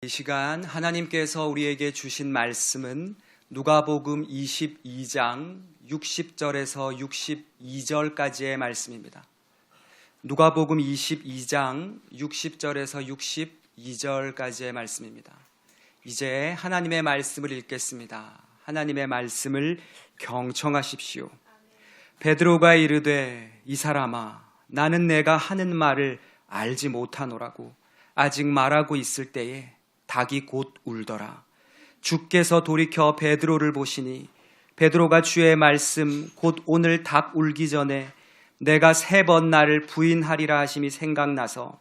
이 시간 하나님께서 우리에게 주신 말씀은 누가복음 22장 60절에서 62절까지의 말씀입니다. 누가복음 22장 60절에서 62절까지의 말씀입니다. 이제 하나님의 말씀을 읽겠습니다. 하나님의 말씀을 경청하십시오. 베드로가 이르되 이 사람아 나는 내가 하는 말을 알지 못하노라고 아직 말하고 있을 때에 닭이 곧 울더라. 주께서 돌이켜 베드로를 보시니 베드로가 주의 말씀 곧 오늘 닭 울기 전에 내가 3번 나를 부인하리라 하심이 생각나서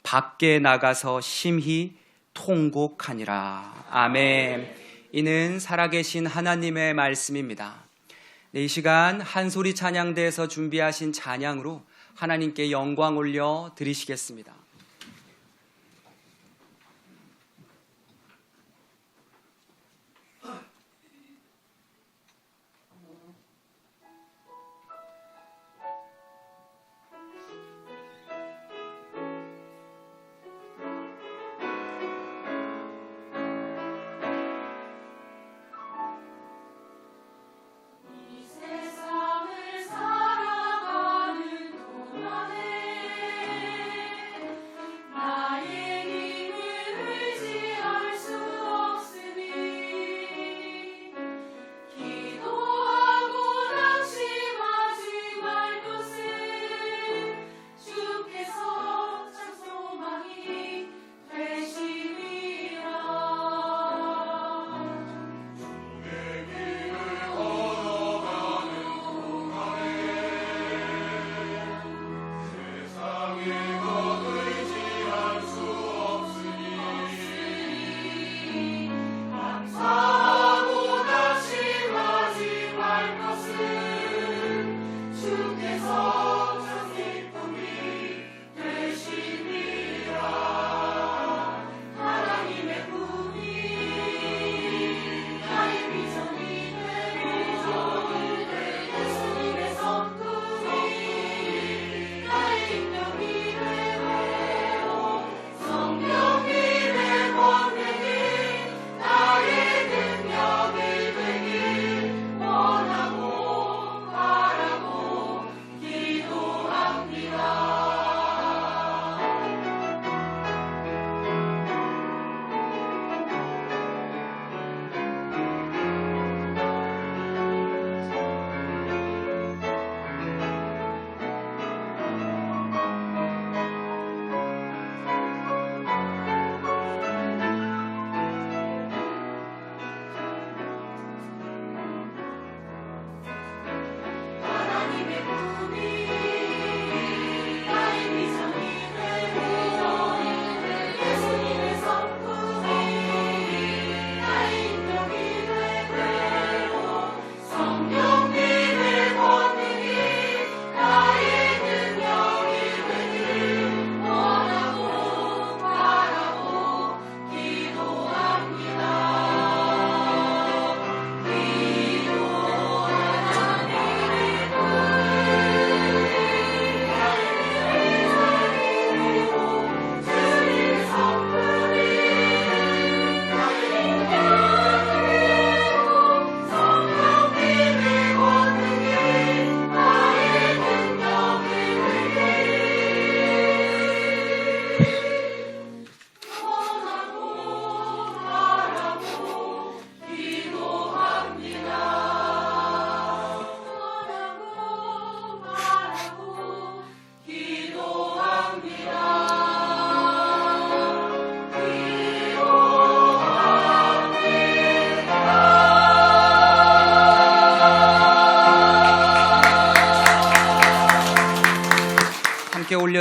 밖에 나가서 심히 통곡하니라. 아멘. 이는 살아계신 하나님의 말씀입니다. 이 시간 한소리 찬양대에서 준비하신 찬양으로 하나님께 영광 올려 드리시겠습니다.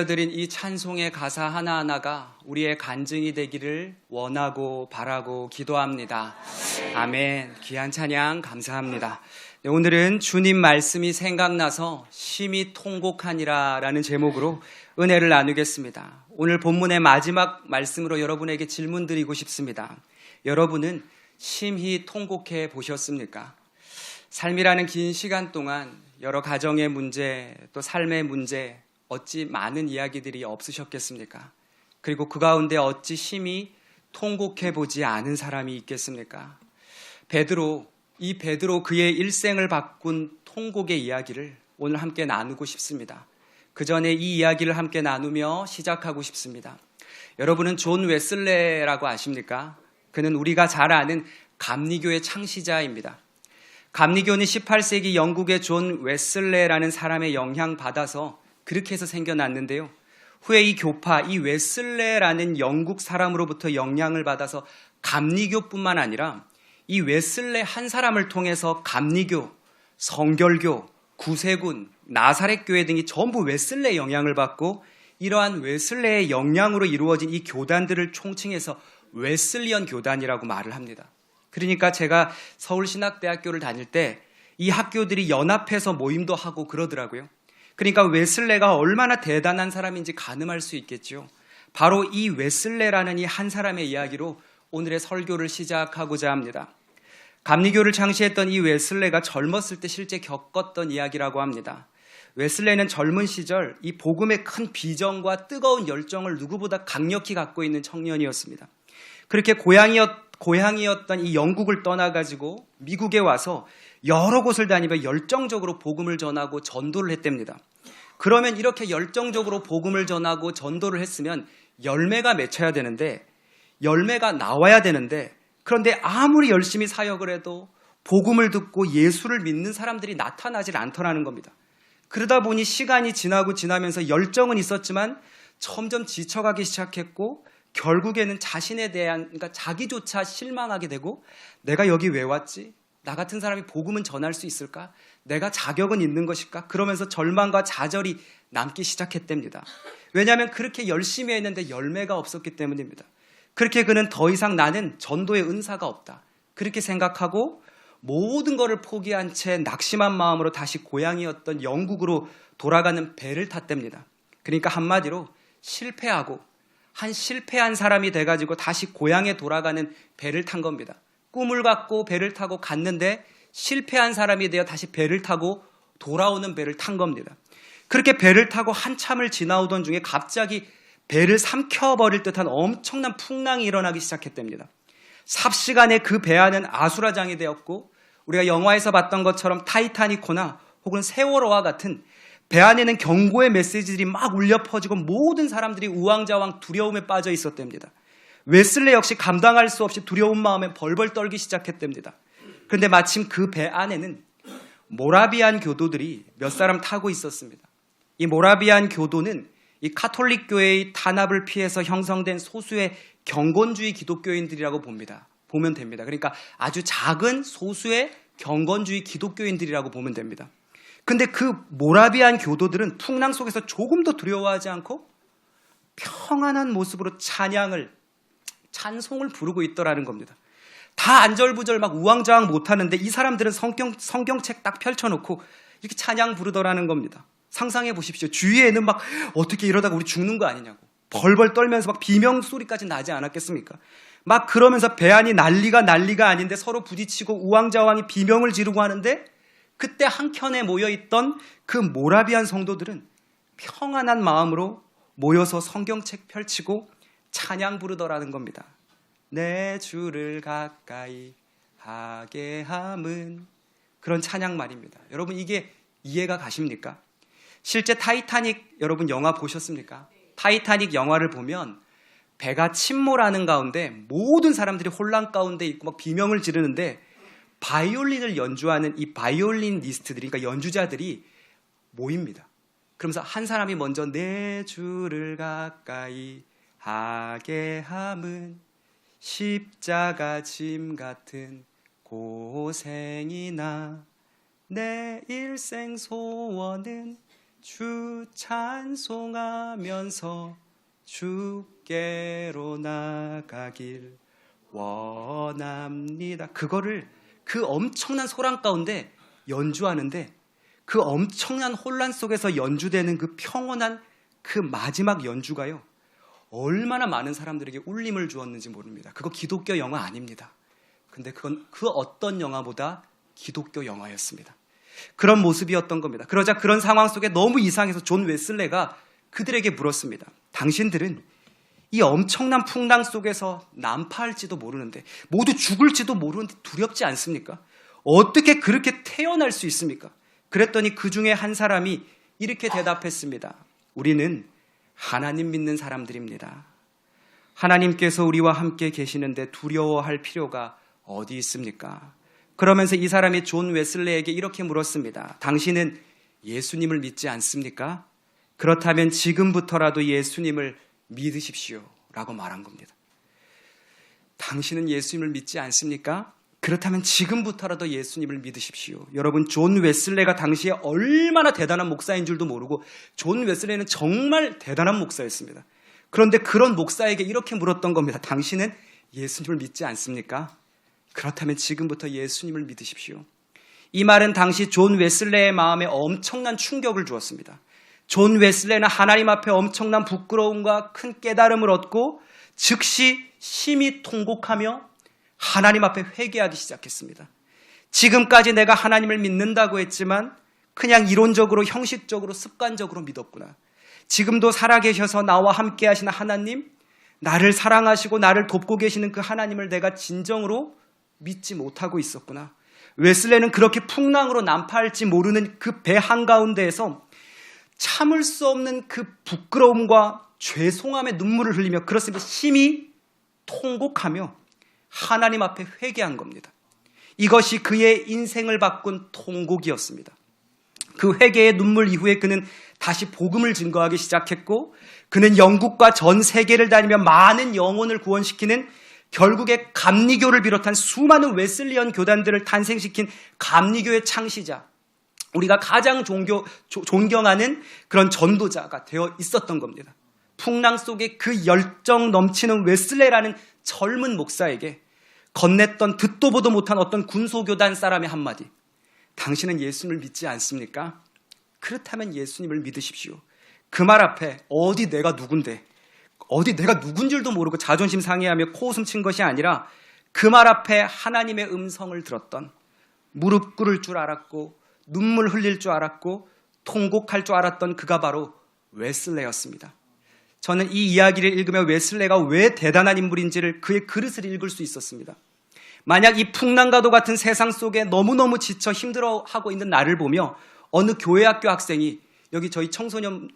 올려드린 이 찬송의 가사 하나하나가 우리의 간증이 되기를 원하고 바라고 기도합니다. 아멘. 귀한 찬양 감사합니다. 네, 오늘은 주님 말씀이 생각나서 심히 통곡하니라 라는 제목으로 은혜를 나누겠습니다. 오늘 본문의 마지막 말씀으로 여러분에게 질문 드리고 싶습니다. 여러분은 심히 통곡해 보셨습니까? 삶이라는 긴 시간 동안 여러 가정의 문제, 또 삶의 문제, 어찌 많은 이야기들이 없으셨겠습니까? 그리고 그 가운데 어찌 심히 통곡해보지 않은 사람이 있겠습니까? 이 베드로 그의 일생을 바꾼 통곡의 이야기를 오늘 함께 나누고 싶습니다. 그 전에 이 이야기를 함께 나누며 시작하고 싶습니다. 여러분은 존 웨슬레라고 아십니까? 그는 우리가 잘 아는 감리교의 창시자입니다. 감리교는 18세기 영국의 존 웨슬레라는 사람의 영향받아서 그렇게 해서 생겨났는데요. 후에 이 교파, 이 웨슬레라는 영국 사람으로부터 영향을 받아서 감리교뿐만 아니라 이 웨슬레 한 사람을 통해서 감리교, 성결교, 구세군, 나사렛교회 등이 전부 웨슬레의 영향을 받고 이러한 웨슬레의 영향으로 이루어진 이 교단들을 총칭해서 웨슬리언 교단이라고 말을 합니다. 그러니까 제가 서울신학대학교를 다닐 때 이 학교들이 연합해서 모임도 하고 그러더라고요. 그러니까 웨슬레가 얼마나 대단한 사람인지 가늠할 수 있겠죠. 바로 이 웨슬레라는 이 한 사람의 이야기로 오늘의 설교를 시작하고자 합니다. 감리교를 창시했던 이 웨슬레가 젊었을 때 실제 겪었던 이야기라고 합니다. 웨슬레는 젊은 시절 이 복음의 큰 비전과 뜨거운 열정을 누구보다 강력히 갖고 있는 청년이었습니다. 그렇게 고향이었던 이 영국을 떠나가지고 미국에 와서 여러 곳을 다니며 열정적으로 복음을 전하고 전도를 했답니다. 그러면 이렇게 열정적으로 복음을 전하고 전도를 했으면 열매가 맺혀야 되는데, 열매가 나와야 되는데, 그런데 아무리 열심히 사역을 해도 복음을 듣고 예수를 믿는 사람들이 나타나질 않더라는 겁니다. 그러다 보니 시간이 지나면서 열정은 있었지만 점점 지쳐가기 시작했고 결국에는 자신에 대한, 그러니까 자기조차 실망하게 되고 내가 여기 왜 왔지? 나 같은 사람이 복음은 전할 수 있을까? 내가 자격은 있는 것일까? 그러면서 절망과 좌절이 남기 시작했답니다. 왜냐하면 그렇게 열심히 했는데 열매가 없었기 때문입니다. 그렇게 그는 더 이상 나는 전도의 은사가 없다, 그렇게 생각하고 모든 것을 포기한 채 낙심한 마음으로 다시 고향이었던 영국으로 돌아가는 배를 탔답니다. 그러니까 한마디로 실패한 사람이 돼가지고 다시 고향에 돌아가는 배를 탄 겁니다. 꿈을 갖고 배를 타고 갔는데 실패한 사람이 되어 다시 배를 타고 돌아오는 배를 탄 겁니다. 그렇게 배를 타고 한참을 지나오던 중에 갑자기 배를 삼켜버릴 듯한 엄청난 풍랑이 일어나기 시작했답니다. 삽시간에 그 배 안은 아수라장이 되었고 우리가 영화에서 봤던 것처럼 타이타닉호나 혹은 세월호와 같은 배 안에는 경고의 메시지들이 막 울려 퍼지고 모든 사람들이 우왕좌왕 두려움에 빠져 있었답니다. 웨슬레 역시 감당할 수 없이 두려운 마음에 벌벌 떨기 시작했답니다. 그런데 마침 그 배 안에는 모라비안 교도들이 몇 사람 타고 있었습니다. 이 모라비안 교도는 이 카톨릭 교회의 탄압을 피해서 형성된 소수의 경건주의 기독교인들이라고 보면 됩니다. 그러니까 아주 작은 소수의 경건주의 기독교인들이라고 보면 됩니다. 근데 그 모라비안 교도들은 풍랑 속에서 조금도 두려워하지 않고 평안한 모습으로 찬송을 부르고 있더라는 겁니다. 다 안절부절 막 우왕좌왕 못하는데 이 사람들은 성경책 딱 펼쳐놓고 이렇게 찬양 부르더라는 겁니다. 상상해 보십시오. 주위에는 막 어떻게 이러다가 우리 죽는 거 아니냐고 벌벌 떨면서 막 비명소리까지 나지 않았겠습니까? 막 그러면서 배 안이 난리가 아닌데 서로 부딪히고 우왕좌왕이 비명을 지르고 하는데 그때 한켠에 모여있던 그 모라비안 성도들은 평안한 마음으로 모여서 성경책 펼치고 찬양 부르더라는 겁니다. 내 주를 가까이 하게 함은, 그런 찬양 말입니다. 여러분 이게 이해가 가십니까? 실제 타이타닉 여러분 영화 보셨습니까? 타이타닉 영화를 보면 배가 침몰하는 가운데 모든 사람들이 혼란 가운데 있고 막 비명을 지르는데 바이올린을 연주하는 이 바이올리니스트들이, 그러니까 연주자들이 모입니다. 그러면서 한 사람이 먼저 내 주를 가까이 하게 함은 십자가 짐 같은 고생이나 내 일생 소원은 주 찬송하면서 주께로 나가길 원합니다. 그거를 그 엄청난 소란 가운데 연주하는데 그 엄청난 혼란 속에서 연주되는 그 평온한 그 마지막 연주가요, 얼마나 많은 사람들에게 울림을 주었는지 모릅니다. 그거 기독교 영화 아닙니다. 근데 그건 그 어떤 영화보다 기독교 영화였습니다. 그런 모습이었던 겁니다. 그러자 그런 상황 속에 너무 이상해서 존 웨슬레가 그들에게 물었습니다. 당신들은 이 엄청난 풍랑 속에서 난파할지도 모르는데, 모두 죽을지도 모르는데 두렵지 않습니까? 어떻게 그렇게 태어날 수 있습니까? 그랬더니 그 중에 한 사람이 이렇게 대답했습니다. 우리는 하나님 믿는 사람들입니다. 하나님께서 우리와 함께 계시는데 두려워할 필요가 어디 있습니까? 그러면서 이 사람이 존 웨슬레에게 이렇게 물었습니다. 당신은 예수님을 믿지 않습니까? 그렇다면 지금부터라도 예수님을 믿으십시오 라고 말한 겁니다. 당신은 예수님을 믿지 않습니까? 그렇다면 지금부터라도 예수님을 믿으십시오. 여러분, 존 웨슬레가 당시에 얼마나 대단한 목사인 줄도 모르고, 존 웨슬레는 정말 대단한 목사였습니다. 그런데 그런 목사에게 이렇게 물었던 겁니다. 당신은 예수님을 믿지 않습니까? 그렇다면 지금부터 예수님을 믿으십시오. 이 말은 당시 존 웨슬레의 마음에 엄청난 충격을 주었습니다. 존 웨슬레는 하나님 앞에 엄청난 부끄러움과 큰 깨달음을 얻고 즉시 심히 통곡하며 하나님 앞에 회개하기 시작했습니다. 지금까지 내가 하나님을 믿는다고 했지만 그냥 이론적으로, 형식적으로, 습관적으로 믿었구나. 지금도 살아계셔서 나와 함께 하시는 하나님, 나를 사랑하시고 나를 돕고 계시는 그 하나님을 내가 진정으로 믿지 못하고 있었구나. 웨슬레는 그렇게 풍랑으로 난파할지 모르는 그 배 한가운데에서 참을 수 없는 그 부끄러움과 죄송함의 눈물을 흘리며, 그렇습니다, 심히 통곡하며 하나님 앞에 회개한 겁니다. 이것이 그의 인생을 바꾼 통곡이었습니다. 그 회개의 눈물 이후에 그는 다시 복음을 증거하기 시작했고, 그는 영국과 전 세계를 다니며 많은 영혼을 구원시키는, 결국에 감리교를 비롯한 수많은 웨슬리언 교단들을 탄생시킨 감리교의 창시자, 우리가 가장 존경하는 그런 전도자가 되어 있었던 겁니다. 풍랑 속에 그 열정 넘치는 웨슬레라는 젊은 목사에게 건넸던 듣도 보도 못한 어떤 군소교단 사람의 한마디, 당신은 예수님을 믿지 않습니까? 그렇다면 예수님을 믿으십시오. 그 말 앞에 어디 내가 누군데, 어디 내가 누군 줄도 모르고 자존심 상해하며 코웃음 친 것이 아니라 그 말 앞에 하나님의 음성을 들었던, 무릎 꿇을 줄 알았고 눈물 흘릴 줄 알았고 통곡할 줄 알았던 그가 바로 웨슬레였습니다. 저는 이 이야기를 읽으며 웨슬레가 왜 대단한 인물인지를, 그의 그릇을 읽을 수 있었습니다. 만약 이 풍랑과도 같은 세상 속에 너무너무 지쳐 힘들어하고 있는 나를 보며 어느 교회학교 학생이, 여기 저희 청소년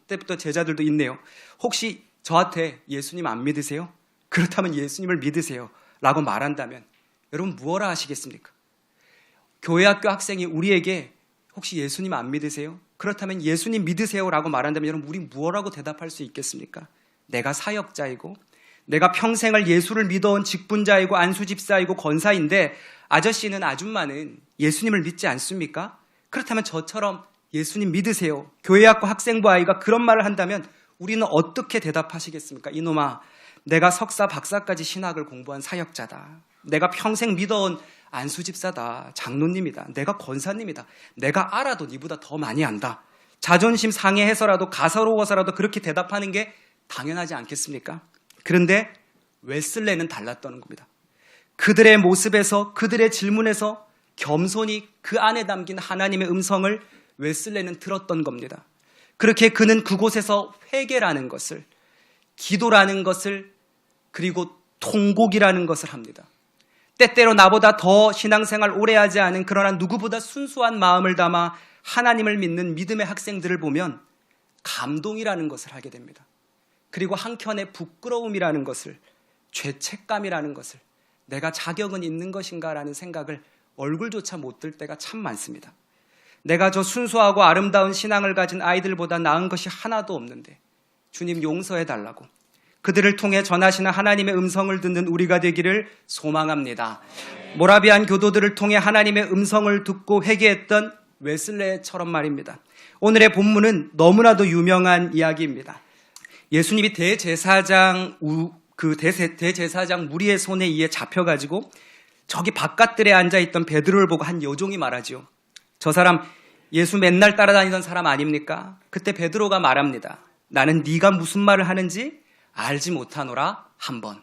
때부터 제자들도 있네요, 혹시 저한테 예수님 안 믿으세요? 그렇다면 예수님을 믿으세요 라고 말한다면 여러분 무엇라 하시겠습니까? 교회학교 학생이 우리에게 혹시 예수님 안 믿으세요? 그렇다면 예수님 믿으세요 라고 말한다면 여러분 우리 무엇라고 대답할 수 있겠습니까? 내가 사역자이고 내가 평생을 예수를 믿어온 직분자이고 안수집사이고 권사인데 아저씨는, 아줌마는 예수님을 믿지 않습니까? 그렇다면 저처럼 예수님 믿으세요, 교회학교 학생부 아이가 그런 말을 한다면 우리는 어떻게 대답하시겠습니까? 이놈아, 내가 석사 박사까지 신학을 공부한 사역자다. 내가 평생 믿어온 안수집사다. 장로님이다. 내가 권사님이다. 내가 알아도 니보다 더 많이 안다. 자존심 상해해서라도, 가서로워서라도 그렇게 대답하는 게 당연하지 않겠습니까? 그런데 웨슬레는 달랐다는 겁니다. 그들의 모습에서, 그들의 질문에서 겸손히 그 안에 담긴 하나님의 음성을 웨슬레는 들었던 겁니다. 그렇게 그는 그곳에서 회개라는 것을, 기도라는 것을, 그리고 통곡이라는 것을 합니다. 때때로 나보다 더 신앙생활 오래 하지 않은, 그러나 누구보다 순수한 마음을 담아 하나님을 믿는 믿음의 학생들을 보면 감동이라는 것을 하게 됩니다. 그리고 한켠에 부끄러움이라는 것을, 죄책감이라는 것을, 내가 자격은 있는 것인가라는 생각을 얼굴조차 못 들 때가 참 많습니다. 내가 저 순수하고 아름다운 신앙을 가진 아이들보다 나은 것이 하나도 없는데 주님 용서해달라고, 그들을 통해 전하시는 하나님의 음성을 듣는 우리가 되기를 소망합니다. 모라비안 교도들을 통해 하나님의 음성을 듣고 회개했던 웨슬레처럼 말입니다. 오늘의 본문은 너무나도 유명한 이야기입니다. 예수님이 대제사장 무리의 손에 의해 잡혀가지고 저기 바깥들에 앉아있던 베드로를 보고 한 여종이 말하죠. 저 사람 예수 맨날 따라다니던 사람 아닙니까? 그때 베드로가 말합니다. 나는 네가 무슨 말을 하는지 알지 못하노라 한번.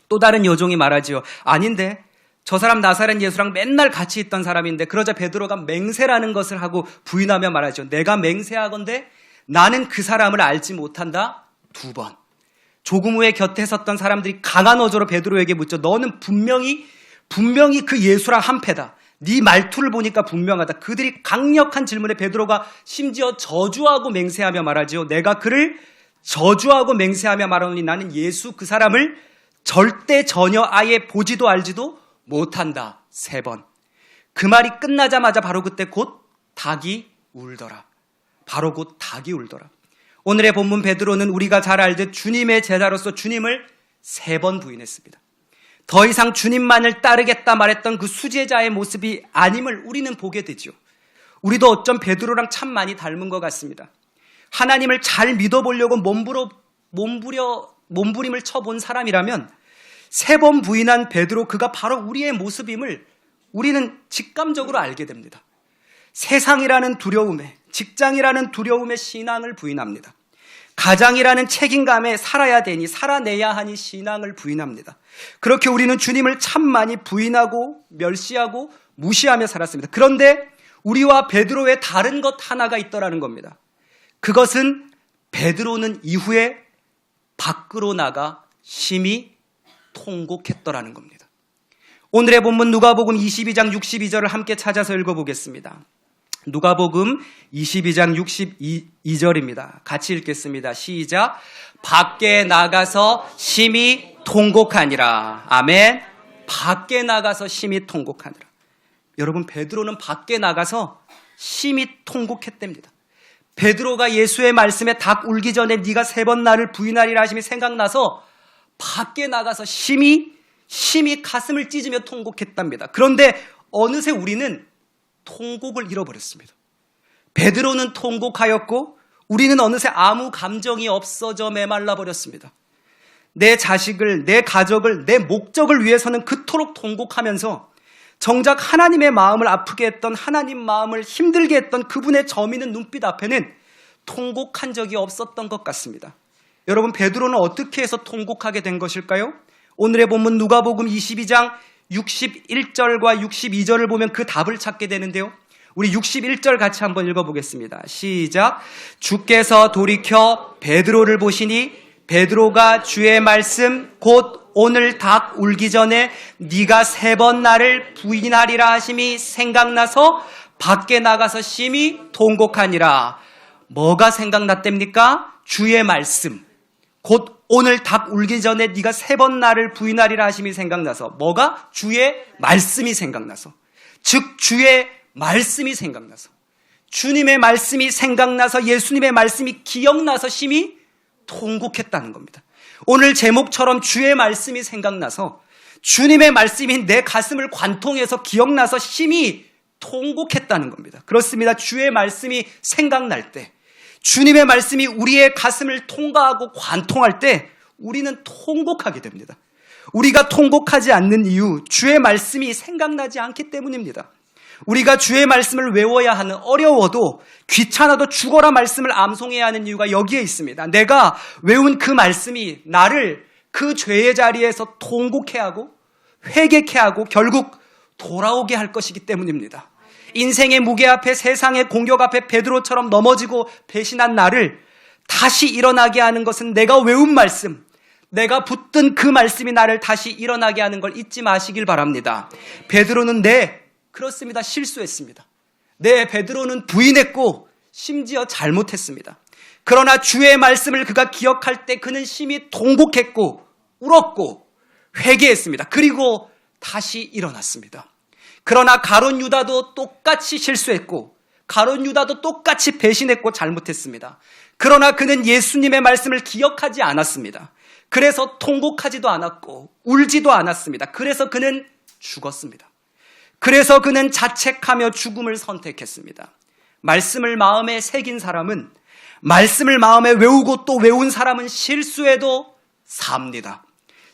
또 다른 여종이 말하지요. 아닌데 저 사람 나사렛 예수랑 맨날 같이 있던 사람인데. 그러자 베드로가 맹세라는 것을 하고 부인하며 말하죠. 내가 맹세하건대 나는 그 사람을 알지 못한다 두 번. 조금 후에 곁에 섰던 사람들이 강한 어조로 베드로에게 묻죠. 너는 분명히 그 예수랑 한패다. 네 말투를 보니까 분명하다. 그들이 강력한 질문에 베드로가 심지어 저주하고 맹세하며 말하지요. 내가 그를 저주하고 맹세하며 말하노니 나는 예수 그 사람을 절대 전혀 아예 보지도 알지도 못한다. 3번. 그 말이 끝나자마자 바로 그때 곧 닭이 울더라. 바로 곧 닭이 울더라. 오늘의 본문 베드로는 우리가 잘 알듯 주님의 제자로서 주님을 3번 부인했습니다. 더 이상 주님만을 따르겠다 말했던 그 수제자의 모습이 아님을 우리는 보게 되죠. 우리도 어쩜 베드로랑 참 많이 닮은 것 같습니다. 하나님을 잘 믿어보려고 몸부림을 쳐본 사람이라면 3번 부인한 베드로, 그가 바로 우리의 모습임을 우리는 직감적으로 알게 됩니다. 세상이라는 두려움에, 직장이라는 두려움에 신앙을 부인합니다. 가장이라는 책임감에 살아야 되니, 살아내야 하니 신앙을 부인합니다. 그렇게 우리는 주님을 참 많이 부인하고 멸시하고 무시하며 살았습니다. 그런데 우리와 베드로의 다른 것 하나가 있더라는 겁니다. 그것은 베드로는 이후에 밖으로 나가 심히 통곡했더라는 겁니다. 오늘의 본문 누가복음 22장 62절을 함께 찾아서 읽어보겠습니다. 누가복음 22장 62절입니다. 같이 읽겠습니다. 시작. 밖에 나가서 심히 통곡하니라. 아멘. 밖에 나가서 심히 통곡하니라. 여러분, 베드로는 밖에 나가서 심히 통곡했답니다. 베드로가 예수의 말씀에 닭 울기 전에 네가 3번 나를 부인하리라 하심이 생각나서 밖에 나가서 심히 가슴을 찢으며 통곡했답니다. 그런데 어느새 우리는 통곡을 잃어버렸습니다. 베드로는 통곡하였고 우리는 어느새 아무 감정이 없어져 메말라 버렸습니다. 내 자식을, 내 가족을, 내 목적을 위해서는 그토록 통곡하면서 정작 하나님의 마음을 아프게 했던, 하나님 마음을 힘들게 했던 그분의 저미는 눈빛 앞에는 통곡한 적이 없었던 것 같습니다. 여러분, 베드로는 어떻게 해서 통곡하게 된 것일까요? 오늘의 본문 누가복음 22장 61절과 62절을 보면 그 답을 찾게 되는데요. 우리 61절 같이 한번 읽어보겠습니다. 시작. 주께서 돌이켜 베드로를 보시니 베드로가 주의 말씀 곧 오늘 닭 울기 전에 네가 3번 나를 부인하리라 하심이 생각나서 밖에 나가서 심히 통곡하니라. 뭐가 생각났답니까? 주의 말씀 곧 오늘 닭 울기 전에 네가 3번 나를 부인하리라 하심이 생각나서. 뭐가? 주의 말씀이 생각나서. 즉 주의 말씀이 생각나서, 주님의 말씀이 생각나서, 예수님의 말씀이 기억나서 심히 통곡했다는 겁니다. 오늘 제목처럼 주의 말씀이 생각나서, 주님의 말씀이 내 가슴을 관통해서 기억나서 심히 통곡했다는 겁니다. 그렇습니다. 주의 말씀이 생각날 때, 주님의 말씀이 우리의 가슴을 통과하고 관통할 때 우리는 통곡하게 됩니다. 우리가 통곡하지 않는 이유, 주의 말씀이 생각나지 않기 때문입니다. 우리가 주의 말씀을 외워야 하는, 어려워도 귀찮아도 죽어라 말씀을 암송해야 하는 이유가 여기에 있습니다. 내가 외운 그 말씀이 나를 그 죄의 자리에서 통곡해 하고 회개케 하고 결국 돌아오게 할 것이기 때문입니다. 인생의 무게 앞에, 세상의 공격 앞에 베드로처럼 넘어지고 배신한 나를 다시 일어나게 하는 것은 내가 외운 말씀, 내가 붙든 그 말씀이 나를 다시 일어나게 하는 걸 잊지 마시길 바랍니다. 베드로는 그렇습니다. 실수했습니다. 베드로는 부인했고 심지어 잘못했습니다. 그러나 주의 말씀을 그가 기억할 때 그는 심히 통곡했고 울었고 회개했습니다. 그리고 다시 일어났습니다. 그러나 가룟 유다도 똑같이 실수했고 가룟 유다도 똑같이 배신했고 잘못했습니다. 그러나 그는 예수님의 말씀을 기억하지 않았습니다. 그래서 통곡하지도 않았고 울지도 않았습니다. 그래서 그는 죽었습니다. 그래서 그는 자책하며 죽음을 선택했습니다. 말씀을 마음에 새긴 사람은, 말씀을 마음에 외우고 또 외운 사람은 실수에도 삽니다.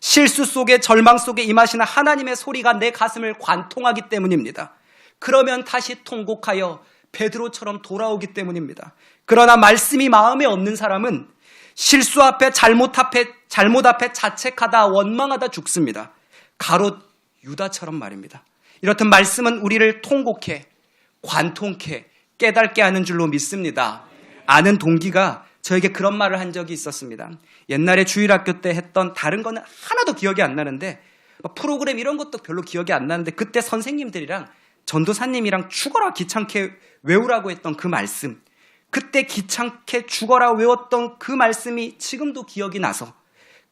실수 속에, 절망 속에 임하시는 하나님의 소리가 내 가슴을 관통하기 때문입니다. 그러면 다시 통곡하여 베드로처럼 돌아오기 때문입니다. 그러나 말씀이 마음에 없는 사람은 실수 앞에, 잘못 앞에 자책하다, 원망하다 죽습니다. 가롯 유다처럼 말입니다. 이렇듯 말씀은 우리를 통곡해, 관통케, 깨닫게 하는 줄로 믿습니다. 아는 동기가 저에게 그런 말을 한 적이 있었습니다. 옛날에 주일학교 때 했던 다른 거는 하나도 기억이 안 나는데 프로그램 이런 것도 별로 기억이 안 나는데 그때 선생님들이랑 전도사님이랑 죽어라 귀찮게 외우라고 했던 그 말씀, 그때 귀찮게 죽어라 외웠던 그 말씀이 지금도 기억이 나서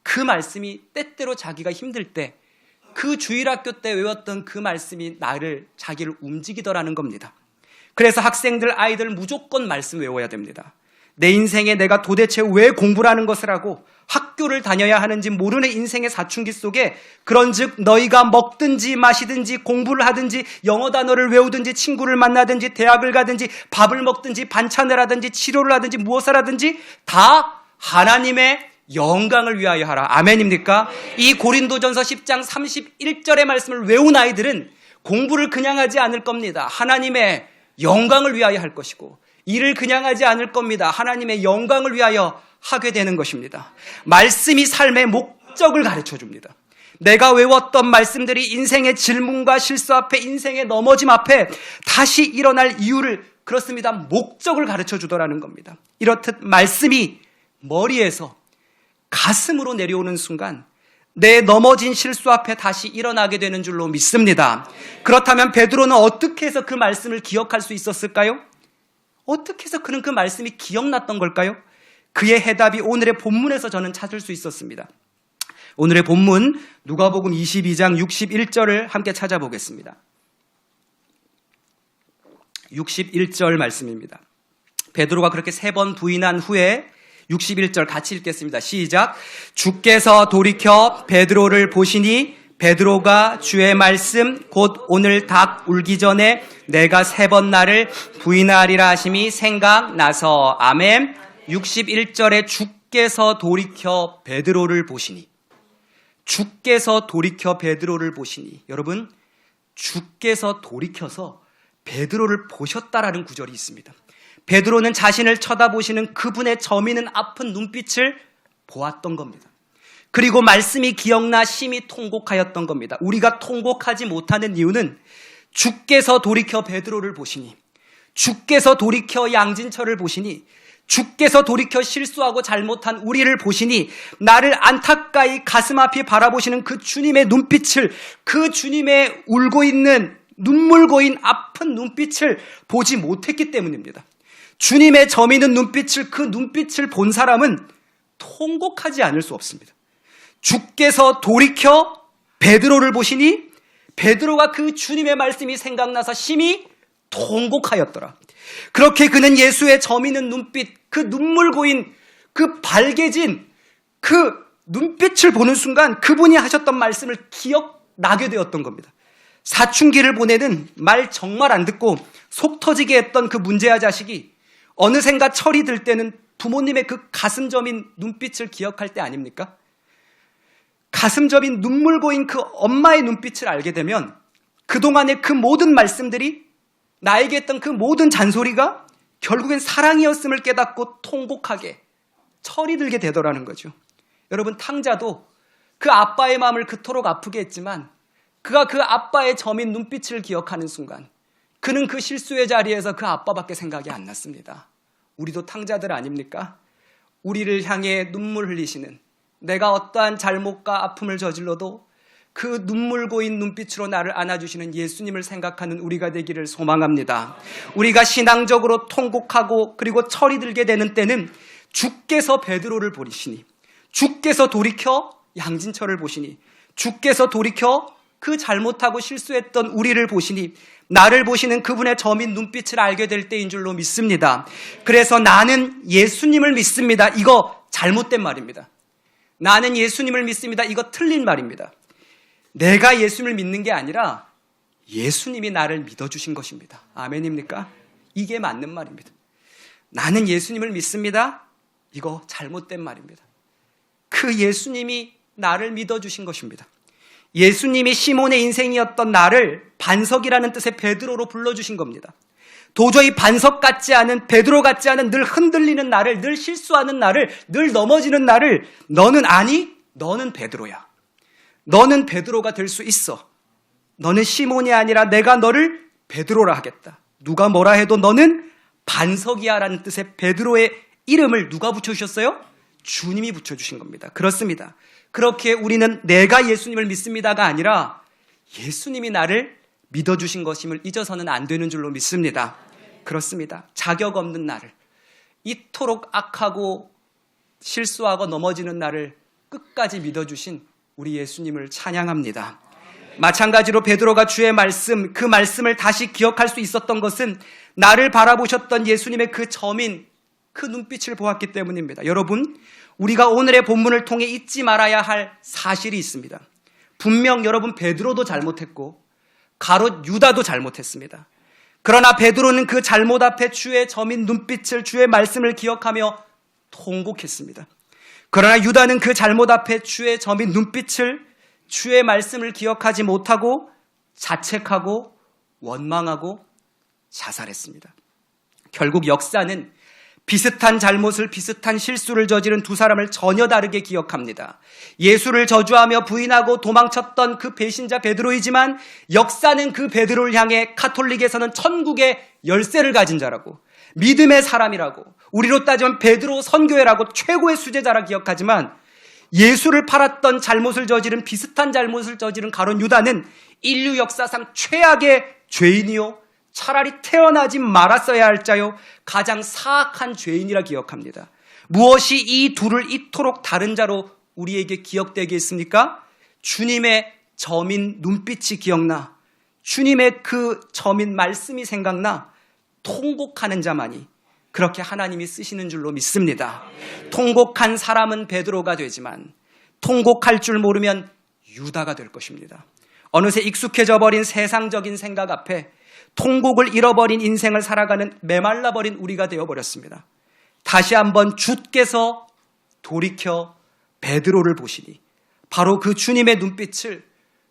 그 말씀이 때때로 자기가 힘들 때 그 주일학교 때 외웠던 그 말씀이 자기를 움직이더라는 겁니다. 그래서 학생들, 아이들 무조건 말씀 외워야 됩니다. 내 인생에 내가 도대체 왜 공부를 하는 것을 하고 학교를 다녀야 하는지 모르는 인생의 사춘기 속에 그런즉 너희가 먹든지 마시든지 공부를 하든지 영어 단어를 외우든지 친구를 만나든지 대학을 가든지 밥을 먹든지 반찬을 하든지 치료를 하든지 무엇을 하든지 다 하나님의 영광을 위하여 하라. 아멘입니까? 이 고린도전서 10장 31절의 말씀을 외운 아이들은 공부를 그냥 하지 않을 겁니다. 하나님의 영광을 위하여 할 것이고 일을 그냥 하지 않을 겁니다. 하나님의 영광을 위하여 하게 되는 것입니다. 말씀이 삶의 목적을 가르쳐 줍니다. 내가 외웠던 말씀들이 인생의 질문과 실수 앞에, 인생의 넘어짐 앞에 다시 일어날 이유를, 그렇습니다, 목적을 가르쳐 주더라는 겁니다. 이렇듯 말씀이 머리에서 가슴으로 내려오는 순간 내 넘어진 실수 앞에 다시 일어나게 되는 줄로 믿습니다. 그렇다면 베드로는 어떻게 해서 그 말씀을 기억할 수 있었을까요? 어떻게 해서 그는 그 말씀이 기억났던 걸까요? 그의 해답이 오늘의 본문에서 저는 찾을 수 있었습니다. 오늘의 본문 누가복음 22장 61절을 함께 찾아보겠습니다. 61절 말씀입니다. 베드로가 그렇게 3번 부인한 후에 61절 같이 읽겠습니다. 시작. 주께서 돌이켜 베드로를 보시니 베드로가 주의 말씀 곧 오늘 닭 울기 전에 내가 3번 나를 부인하리라 하심이 생각나서. 아멘. 61절에 주께서 돌이켜 베드로를 보시니, 주께서 돌이켜 베드로를 보시니, 여러분 주께서 돌이켜서 베드로를 보셨다라는 구절이 있습니다. 베드로는 자신을 쳐다보시는 그분의 저미는 아픈 눈빛을 보았던 겁니다. 그리고 말씀이 기억나 심히 통곡하였던 겁니다. 우리가 통곡하지 못하는 이유는 주께서 돌이켜 베드로를 보시니, 주께서 돌이켜 양진철을 보시니, 주께서 돌이켜 실수하고 잘못한 우리를 보시니 나를 안타까이 가슴 앞이 바라보시는 그 주님의 눈빛을, 그 주님의 울고 있는 눈물 고인 아픈 눈빛을 보지 못했기 때문입니다. 주님의 저미는 눈빛을, 그 눈빛을 본 사람은 통곡하지 않을 수 없습니다. 주께서 돌이켜 베드로를 보시니 베드로가 그 주님의 말씀이 생각나서 심히 통곡하였더라. 그렇게 그는 예수의 저미는 눈빛, 그 눈물 고인, 그 발개진 그 눈빛을 보는 순간 그분이 하셨던 말씀을 기억나게 되었던 겁니다. 사춘기를 보내는 말 정말 안 듣고 속 터지게 했던 그 문제아 자식이 어느샌가 철이 들 때는 부모님의 그 가슴 저민 눈빛을 기억할 때 아닙니까? 가슴 저민 눈물 고인 그 엄마의 눈빛을 알게 되면 그동안의 그 모든 말씀들이, 나에게 했던 그 모든 잔소리가 결국엔 사랑이었음을 깨닫고 통곡하게, 철이 들게 되더라는 거죠. 여러분, 탕자도 그 아빠의 마음을 그토록 아프게 했지만 그가 그 아빠의 저민 눈빛을 기억하는 순간 그는 그 실수의 자리에서 그 아빠밖에 생각이 안 났습니다. 우리도 탕자들 아닙니까? 우리를 향해 눈물 흘리시는, 내가 어떠한 잘못과 아픔을 저질러도 그 눈물 고인 눈빛으로 나를 안아주시는 예수님을 생각하는 우리가 되기를 소망합니다. 우리가 신앙적으로 통곡하고 그리고 철이 들게 되는 때는 주께서 베드로를 보시니, 주께서 돌이켜 양진철을 보시니, 주께서 돌이켜 그 잘못하고 실수했던 우리를 보시니 나를 보시는 그분의 저민 눈빛을 알게 될 때인 줄로 믿습니다. 그래서 나는 예수님을 믿습니다. 이거 잘못된 말입니다. 나는 예수님을 믿습니다. 이거 틀린 말입니다. 내가 예수님을 믿는 게 아니라 예수님이 나를 믿어주신 것입니다. 아멘입니까? 이게 맞는 말입니다. 나는 예수님을 믿습니다. 이거 잘못된 말입니다. 그 예수님이 나를 믿어주신 것입니다. 예수님이 시몬의 인생이었던 나를 반석이라는 뜻의 베드로로 불러주신 겁니다. 도저히 반석 같지 않은, 베드로 같지 않은, 늘 흔들리는 나를, 늘 실수하는 나를, 늘 넘어지는 나를 너는 베드로야. 너는 베드로가 될 수 있어. 너는 시몬이 아니라 내가 너를 베드로라 하겠다. 누가 뭐라 해도 너는 반석이야 라는 뜻의 베드로의 이름을 누가 붙여주셨어요? 주님이 붙여주신 겁니다. 그렇습니다. 그렇게 우리는 내가 예수님을 믿습니다가 아니라 예수님이 나를 믿어주신 것임을 잊어서는 안 되는 줄로 믿습니다. 그렇습니다. 자격 없는 나를, 이토록 악하고 실수하고 넘어지는 나를 끝까지 믿어주신 우리 예수님을 찬양합니다. 마찬가지로 베드로가 주의 말씀, 그 말씀을 다시 기억할 수 있었던 것은 나를 바라보셨던 예수님의 그 점인 그 눈빛을 보았기 때문입니다. 여러분, 우리가 오늘의 본문을 통해 잊지 말아야 할 사실이 있습니다. 분명 여러분 베드로도 잘못했고 가롯 유다도 잘못했습니다. 그러나 베드로는 그 잘못 앞에 주의 점인 눈빛을, 주의 말씀을 기억하며 통곡했습니다. 그러나 유다는 그 잘못 앞에 주의 점인 눈빛을, 주의 말씀을 기억하지 못하고 자책하고 원망하고 자살했습니다. 결국 역사는 비슷한 잘못을, 비슷한 실수를 저지른 두 사람을 전혀 다르게 기억합니다. 예수를 저주하며 부인하고 도망쳤던 그 배신자 베드로이지만 역사는 그 베드로를 향해 카톨릭에서는 천국의 열쇠를 가진 자라고, 믿음의 사람이라고, 우리로 따지면 베드로 선교회라고 최고의 수제자라 기억하지만 예수를 팔았던 잘못을 저지른, 비슷한 잘못을 저지른 가룟 유다는 인류 역사상 최악의 죄인이요, 차라리 태어나지 말았어야 할 자요, 가장 사악한 죄인이라 기억합니다. 무엇이 이 둘을 이토록 다른 자로 우리에게 기억되게 했습니까? 주님의 점인 눈빛이 기억나, 주님의 그 점인 말씀이 생각나 통곡하는 자만이 그렇게 하나님이 쓰시는 줄로 믿습니다. 통곡한 사람은 베드로가 되지만 통곡할 줄 모르면 유다가 될 것입니다. 어느새 익숙해져 버린 세상적인 생각 앞에 통곡을 잃어버린 인생을 살아가는 메말라버린 우리가 되어버렸습니다. 다시 한번 주께서 돌이켜 베드로를 보시니 바로 그 주님의 눈빛을,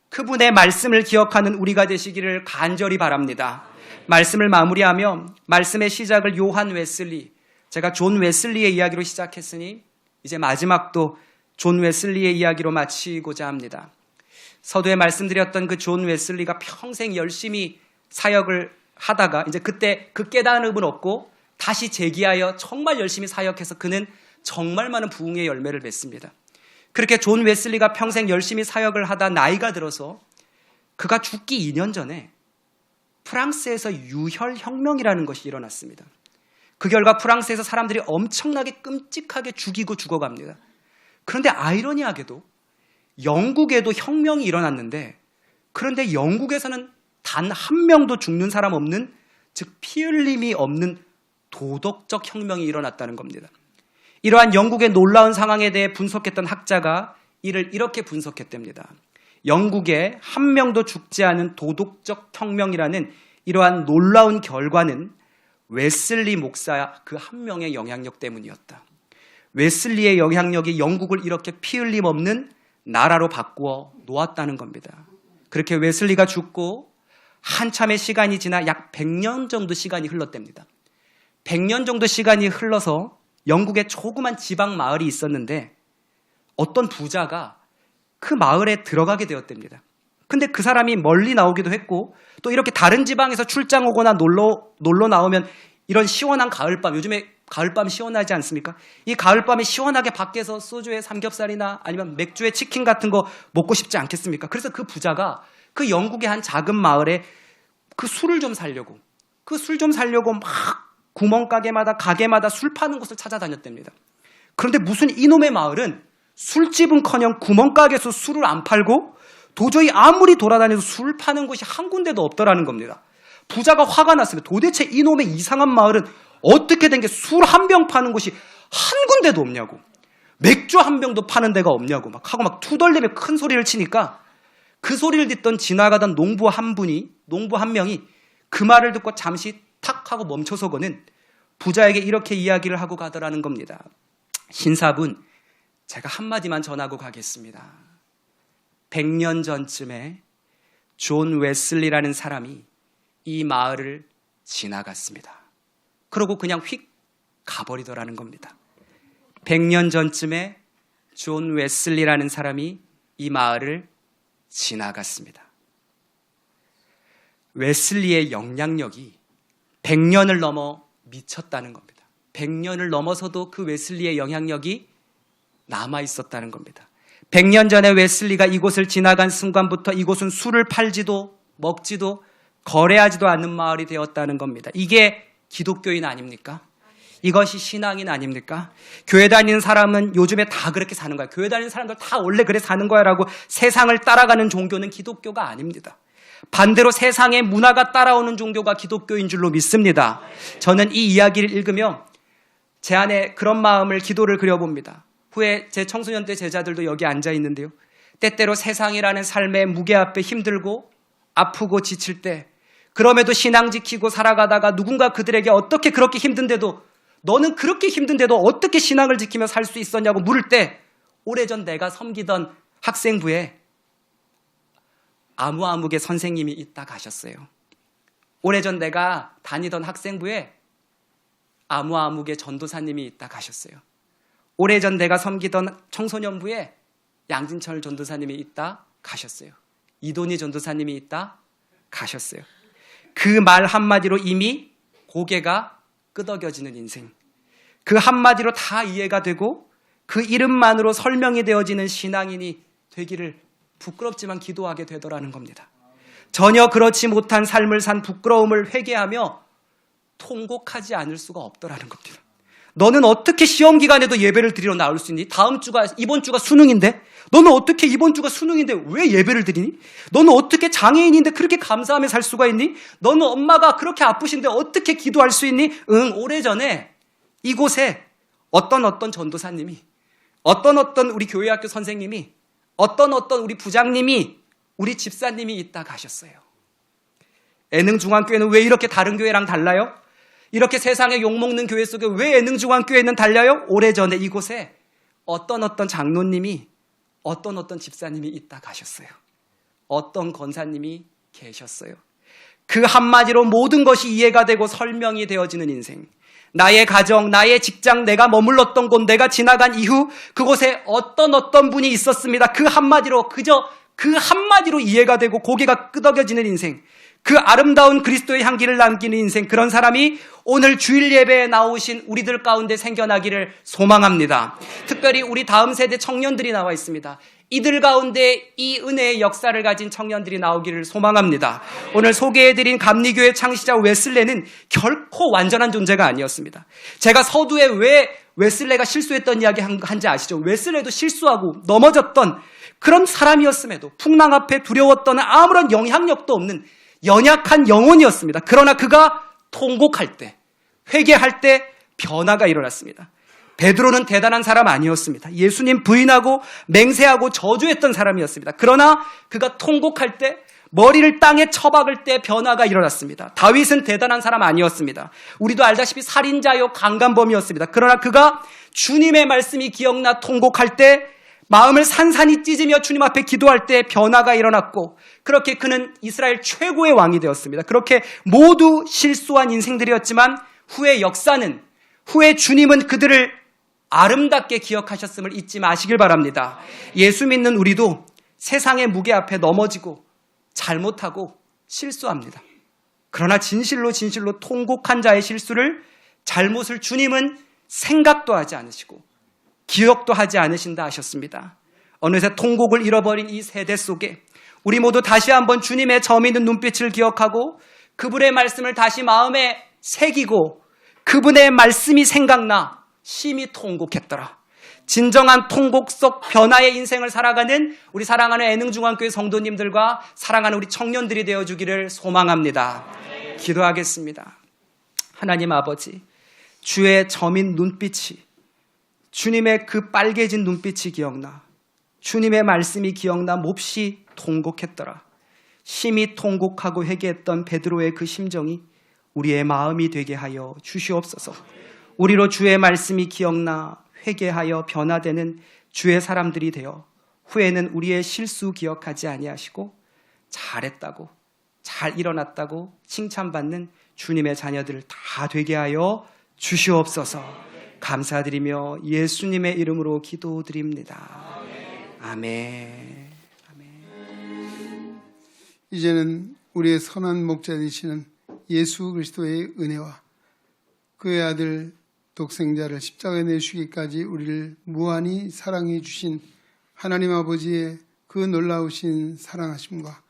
그분의 말씀을 기억하는 우리가 되시기를 간절히 바랍니다. 말씀을 마무리하며 말씀의 시작을 요한 웨슬리, 제가 존 웨슬리의 이야기로 시작했으니 이제 마지막도 존 웨슬리의 이야기로 마치고자 합니다. 서두에 말씀드렸던 그 존 웨슬리가 평생 열심히 사역을 하다가 이제 그때 그 깨달음을 얻고 다시 재기하여 정말 열심히 사역해서 그는 정말 많은 부흥의 열매를 맺습니다. 그렇게 존 웨슬리가 평생 열심히 사역을 하다 나이가 들어서 그가 죽기 2년 전에 프랑스에서 유혈혁명이라는 것이 일어났습니다. 그 결과 프랑스에서 사람들이 엄청나게 끔찍하게 죽이고 죽어갑니다. 그런데 아이러니하게도 영국에도 혁명이 일어났는데, 그런데 영국에서는 단 한 명도 죽는 사람 없는, 즉 피 흘림이 없는 도덕적 혁명이 일어났다는 겁니다. 이러한 영국의 놀라운 상황에 대해 분석했던 학자가 이를 이렇게 분석했답니다. 영국에 한 명도 죽지 않은 도덕적 혁명이라는 이러한 놀라운 결과는 웨슬리 목사 그 한 명의 영향력 때문이었다. 웨슬리의 영향력이 영국을 이렇게 피 흘림 없는 나라로 바꾸어 놓았다는 겁니다. 그렇게 웨슬리가 죽고 한참의 시간이 지나 약 100년 정도 시간이 흘렀답니다. 100년 정도 시간이 흘러서 영국에 조그만 지방 마을이 있었는데 어떤 부자가 그 마을에 들어가게 되었답니다. 근데 그 사람이 멀리 나오기도 했고 또 이렇게 다른 지방에서 출장 오거나 놀러 나오면 이런 시원한 가을밤, 요즘에 가을밤 시원하지 않습니까? 이 가을밤에 시원하게 밖에서 소주에 삼겹살이나 아니면 맥주에 치킨 같은 거 먹고 싶지 않겠습니까? 그래서 그 부자가 그 영국의 한 작은 마을에 그 술을 좀 사려고, 그 술 좀 사려고 막 구멍가게마다 가게마다 술 파는 곳을 찾아다녔답니다. 그런데 무슨 이놈의 마을은 술집은커녕 구멍가게에서 술을 안 팔고 도저히 아무리 돌아다녀도 술 파는 곳이 한 군데도 없더라는 겁니다. 부자가 화가 났습니다. 도대체 이놈의 이상한 마을은 어떻게 된 게 술 한 병 파는 곳이 한 군데도 없냐고, 맥주 한 병도 파는 데가 없냐고 막 하고 막 투덜대며 큰 소리를 치니까 그 소리를 듣던 지나가던 농부 한 명이 그 말을 듣고 잠시 탁 하고 멈춰서고는 부자에게 이렇게 이야기를 하고 가더라는 겁니다. 신사분, 제가 한마디만 전하고 가겠습니다. 100년 전쯤에 존 웨슬리라는 사람이 이 마을을 지나갔습니다. 그러고 그냥 휙 가버리더라는 겁니다. 100년 전쯤에 존 웨슬리라는 사람이 이 마을을 지나갔습니다. 웨슬리의 영향력이 100년을 넘어 미쳤다는 겁니다. 100년을 넘어서도 그 웨슬리의 영향력이 남아 있었다는 겁니다. 100년 전에 웨슬리가 이곳을 지나간 순간부터 이곳은 술을 팔지도 먹지도 거래하지도 않는 마을이 되었다는 겁니다. 이게 기독교인 아닙니까? 이것이 신앙인 아닙니까? 교회 다니는 사람은 요즘에 다 그렇게 사는 거야. 교회 다니는 사람들 다 원래 그래 사는 거야 라고 세상을 따라가는 종교는 기독교가 아닙니다. 반대로 세상의 문화가 따라오는 종교가 기독교인 줄로 믿습니다. 저는 이 이야기를 읽으며 제 안에 그런 마음을 기도를 그려봅니다. 후에 제 청소년 때 제자들도 여기 앉아 있는데요. 때때로 세상이라는 삶의 무게 앞에 힘들고 아프고 지칠 때 그럼에도 신앙 지키고 살아가다가 누군가 그들에게 어떻게 그렇게 힘든데도 너는 그렇게 힘든데도 어떻게 신앙을 지키며 살 수 있었냐고 물을 때 오래전 내가 섬기던 학생부에 아무아무개 선생님이 있다 가셨어요. 오래전 내가 다니던 학생부에 아무아무개 전도사님이 있다 가셨어요. 오래전 내가 섬기던 청소년부에 양진철 전도사님이 있다 가셨어요. 이돈희 전도사님이 있다 가셨어요. 그 말 한마디로 이미 고개가 끄덕여지는 인생. 그 한마디로 다 이해가 되고 그 이름만으로 설명이 되어지는 신앙인이 되기를 부끄럽지만 기도하게 되더라는 겁니다. 전혀 그렇지 못한 삶을 산 부끄러움을 회개하며 통곡하지 않을 수가 없더라는 겁니다. 너는 어떻게 시험 기간에도 예배를 드리러 나올 수 있니? 이번 주가 수능인데? 너는 어떻게 이번 주가 수능인데 왜 예배를 드리니? 너는 어떻게 장애인인데 그렇게 감사하며 살 수가 있니? 너는 엄마가 그렇게 아프신데 어떻게 기도할 수 있니? 오래전에 이곳에 어떤 전도사님이, 어떤 우리 교회학교 선생님이, 어떤 우리 부장님이, 우리 집사님이 있다 가셨어요. 애능중앙교회는 왜 이렇게 다른 교회랑 달라요? 이렇게 세상에 욕먹는 교회 속에 왜 애능중앙교회는 달라요? 오래전에 이곳에 어떤 장로님이, 어떤 집사님이 있다 가셨어요. 어떤 권사님이 계셨어요. 그 한마디로 모든 것이 이해가 되고 설명이 되어지는 인생. 나의 가정, 나의 직장, 내가 머물렀던 곳, 내가 지나간 이후 그곳에 어떤 분이 있었습니다. 그 한마디로, 그저 그 한마디로 이해가 되고 고개가 끄덕여지는 인생. 그 아름다운 그리스도의 향기를 남기는 인생, 그런 사람이 오늘 주일 예배에 나오신 우리들 가운데 생겨나기를 소망합니다. 특별히 우리 다음 세대 청년들이 나와 있습니다. 이들 가운데 이 은혜의 역사를 가진 청년들이 나오기를 소망합니다. 오늘 소개해드린 감리교회 창시자 웨슬레는 결코 완전한 존재가 아니었습니다. 제가 서두에 왜 웨슬레가 실수했던 이야기 한지 아시죠? 웨슬레도 실수하고 넘어졌던 그런 사람이었음에도 풍랑 앞에 두려웠던 아무런 영향력도 없는 연약한 영혼이었습니다. 그러나 그가 통곡할 때, 회개할 때 변화가 일어났습니다. 베드로는 대단한 사람 아니었습니다. 예수님 부인하고 맹세하고 저주했던 사람이었습니다. 그러나 그가 통곡할 때, 머리를 땅에 쳐박을 때 변화가 일어났습니다. 다윗은 대단한 사람 아니었습니다. 우리도 알다시피 살인자요 강간범이었습니다. 그러나 그가 주님의 말씀이 기억나 통곡할 때, 마음을 산산이 찢으며 주님 앞에 기도할 때 변화가 일어났고, 그렇게 그는 이스라엘 최고의 왕이 되었습니다. 그렇게 모두 실수한 인생들이었지만 후에 주님은 그들을 아름답게 기억하셨음을 잊지 마시길 바랍니다. 예수 믿는 우리도 세상의 무게 앞에 넘어지고 잘못하고 실수합니다. 그러나 진실로 통곡한 자의 실수를, 잘못을 주님은 생각도 하지 않으시고 기억도 하지 않으신다 하셨습니다. 어느새 통곡을 잃어버린 이 세대 속에 우리 모두 다시 한번 주님의 점 있는 눈빛을 기억하고 그분의 말씀을 다시 마음에 새기고 그분의 말씀이 생각나 심히 통곡했더라. 진정한 통곡 속 변화의 인생을 살아가는 우리 사랑하는 애능중앙교회 성도님들과 사랑하는 우리 청년들이 되어주기를 소망합니다. 기도하겠습니다. 하나님 아버지, 주의 점인 눈빛이, 주님의 그 빨개진 눈빛이 기억나, 주님의 말씀이 기억나 몹시 통곡했더라. 심히 통곡하고 회개했던 베드로의 그 심정이 우리의 마음이 되게 하여 주시옵소서. 우리로 주의 말씀이 기억나 회개하여 변화되는 주의 사람들이 되어 후에는 우리의 실수 기억하지 아니하시고 잘했다고, 잘 일어났다고 칭찬받는 주님의 자녀들 다 되게 하여 주시옵소서. 감사드리며 예수님의 이름으로 기도드립니다. 아멘. 이제는 우리의 선한 목자 되시는 예수 그리스도의 은혜와 그의 아들 독생자를 십자가에 내주기까지 우리를 무한히 사랑해 주신 하나님 아버지의 그 놀라우신 사랑하심과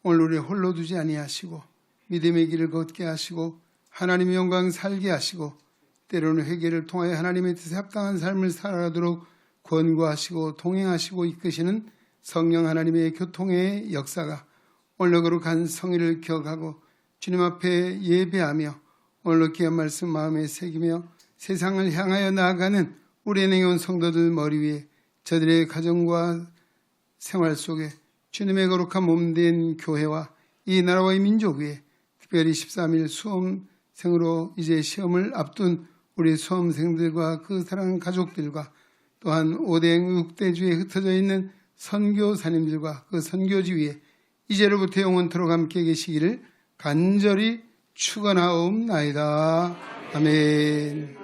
오늘 우리 홀로 두지 아니하시고 믿음의 길을 걷게 하시고 하나님의 영광 살게 하시고 때로는 회개를 통하여 하나님의 뜻에 합당한 삶을 살아가도록 권고하시고 동행하시고 이끄시는 성령 하나님의 교통의 역사가 오늘 거룩한 성의를 기억하고 주님 앞에 예배하며 오늘 귀한 말씀 마음에 새기며 세상을 향하여 나아가는 우리의 행운 성도들 머리 위에 저들의 가정과 생활 속에 주님의 거룩한 몸된 교회와 이 나라와 이 민족 위에 특별히 13일 수험생으로 이제 시험을 앞둔 우리 수험생들과 그 사랑하는 가족들과 또한 5대 6대주에 흩어져 있는 선교사님들과 그 선교지 위에 이제로부터 영원토록 함께 계시기를 간절히 축원하옵나이다. 아멘.